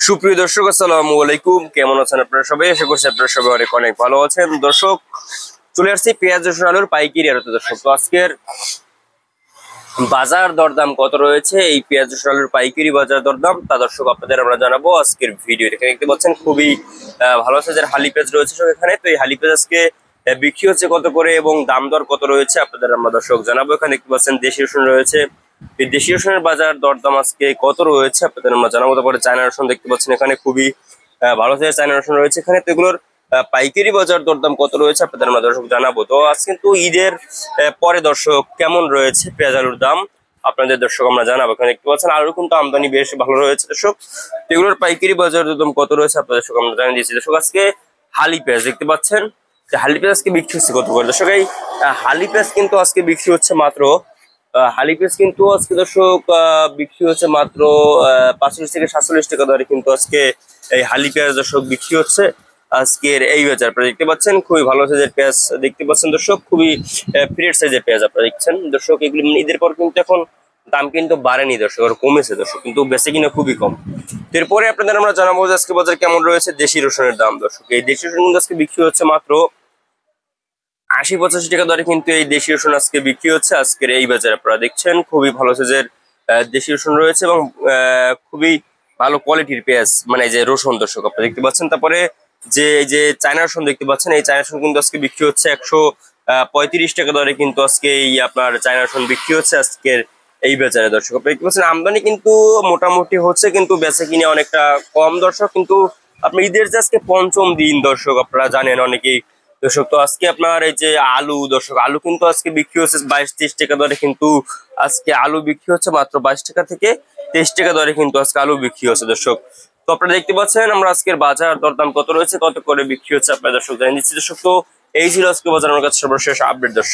সুপ্রিয় দর্শক, আসসালামু আলাইকুম। কেমন আছেন আপনারা সবাই? আশা করছি আপনারা সবাই অনেক অনেক ভালো আছেন। দর্শক, চলে আসছি পেঁয়াজ রসুন আলুর পাইকারি আড়তে। দর্শক, তো আজকের বাজার দরদাম কত রয়েছে, এই পেঁয়াজ রসুন আলুর পাইকারি বাজার দরদাম তা দর্শক আপনাদের আমরা জানাবো আজকের ভিডিও। এখানে দেখতে পাচ্ছেন খুবই ভালো সাইজের হালি পেঁয়াজ রয়েছে এখানে। তো এই হালি পেঁয়াজ আজকে বিক্রি হচ্ছে কত করে এবং দাম দর কত রয়েছে আপনাদের আমরা দর্শক জানাবো। এখানে দেখতে পাচ্ছেন দেশি রসুন রয়েছে, এই দেশি রসুনের বাজার দরদাম আজকে কত রয়েছে আপনাদের আমরা জানাবো। তারপরে চায়না রসুন দেখতে পাচ্ছেন এখানে খুবই ভালো সাইজের চায়না রসুন রয়েছে এখানে। তো এগুলোর পাইকারি বাজার দরদাম কত রয়েছে আপনাদের আমরা দর্শক জানাবো। তো আজ কিন্তু ঈদের পরে দর্শক কেমন রয়েছে পেঁয়াজ আলুর দাম আপনাদের দর্শক আমরা জানাবো। এখানে দেখতে পাচ্ছেন আলুর কিন্তু আমদানি বেশ ভালো রয়েছে দর্শক। তো এগুলোর পাইকারি বাজার দরদাম কত রয়েছে আপনাদের দর্শক আমরা জানিয়ে দিয়েছি। দর্শক, আজকে হালি পেঁয়াজ দেখতে পাচ্ছেন, হালি পেঁয়াজ আজকে বিক্রি হচ্ছে কত করে দর্শক? এই হালি পেঁয়াজ কিন্তু আজকে বিক্রি হচ্ছে মাত্র হালি পেঁয়াজ কিন্তু আজকে দর্শক বিক্রি হচ্ছে মাত্র 45 থেকে 47 টাকা দরে কিন্তু আজকে এই হালি পেঁয়াজ দর্শক বিক্রি হচ্ছে আজকের এই বাজার। আপনারা দেখতে পাচ্ছেন খুবই ভালো সাইজের পেঁয়াজ দেখতে পাচ্ছেন দর্শক, খুবই ফ্রেশ সাইজের পেঁয়াজ আপনারা দেখছেন দর্শক। এগুলি ঈদের পর কিন্তু এখন দাম কিন্তু বাড়েনি দর্শক, আর কমেছে দর্শক, কিন্তু বেশি কিনা খুবই কম। এরপরে আপনাদের আমরা জানাবো যে আজকে বাজার কেমন রয়েছে দেশি রসুনের দাম দর্শক। এই দেশি রসুন কিন্তু আজকে বিক্রি হচ্ছে মাত্র 80-85 টাকা দরে কিন্তু এই দেশি রসুন আজকে বিক্রি হচ্ছে আজকের এই বাজারে। আপনারা দেখছেন খুবই ভালো সাইজের দেশি রসুন রয়েছে এবং খুবই ভালো কোয়ালিটির পেঁয়াজ, মানে যে রসুন দর্শক আপনারা দেখতে পাচ্ছেন। তারপরে যে চায়না রসুন দেখতে পাচ্ছেন, এই চায়না রসুন কিন্তু আজকে বিক্রি হচ্ছে 135 টাকা দরে কিন্তু আজকে এই আপনার চায়না রসুন বিক্রি হচ্ছে আজকের এই বাজারে দর্শক। আপনারা দেখতে পাচ্ছেন আমদানি কিন্তু মোটামুটি হচ্ছে, কিন্তু বেচা কিনে অনেকটা কম দর্শক। কিন্তু আপনি ঈদের যে আজকে পঞ্চম দিন দর্শক, আপনারা জানেন অনেকেই দর্শক। তো আজকে আপনার এই যে আলু দর্শক, আলু কিন্তু আজকে বিক্রি হচ্ছে 22-23 টাকা দরে, কিন্তু আজকে আলু বিক্রি হচ্ছে মাত্র 22 টাকা থেকে 23 টাকা দরে কিন্তু আজকে আলু বিক্রি হচ্ছে দর্শক। তো আপনারা দেখতে পাচ্ছেন আমরা আজকের বাজার দরদাম কত রয়েছে, কত করে বিক্রি হচ্ছে আপনার দর্শক জানিয়ে দিচ্ছি দর্শক। তো এই ছিল আজকে বাজার আমার কাছে সর্বশেষ আপডেট দর্শক।